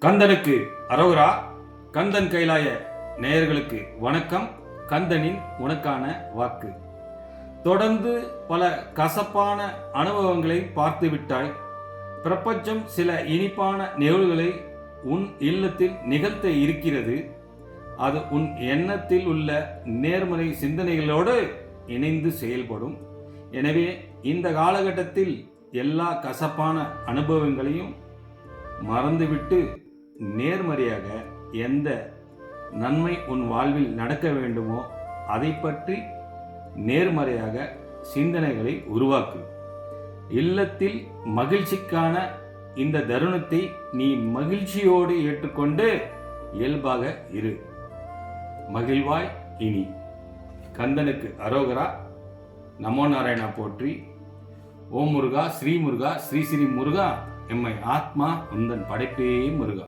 கந்தனுக்கு அரோகரா. கந்தன் கைலாய நேயர்களுக்கு வணக்கம். கந்தனின் உனக்கான வாக்கு. தொடர்ந்து பல கசப்பான அனுபவங்களை பார்த்து விட்டாய். பிரபஞ்சம் சில இனிப்பான நிகழ்வுகளை உன் இல்லத்தில் நிகழ்த்த இருக்கிறது. அது உன் எண்ணத்தில் உள்ள நேர்மறை சிந்தனைகளோடு இணைந்து செயல்படும். எனவே இந்த காலகட்டத்தில் எல்லா கசப்பான அனுபவங்களையும் மறந்துவிட்டு நேர்மறையாக எந்த நன்மை உன் வாழ்வில் நடக்க வேண்டுமோ அதை பற்றி நேர்மறையாக சிந்தனைகளை உருவாக்கு. இல்லத்தில் மகிழ்ச்சிக்கான இந்த தருணத்தை நீ மகிழ்ச்சியோடு ஏற்றுக்கொண்டு இயல்பாக இரு. மகிழ்வாய் இனி. கந்தனுக்கு அரோகரா. நமோ நாராயணா போற்றி. ஓம் முருகா, ஸ்ரீ முருகா, ஸ்ரீ ஸ்ரீ முருகா, எம்மை ஆத்மா உந்தன் படைப்பே முருகா.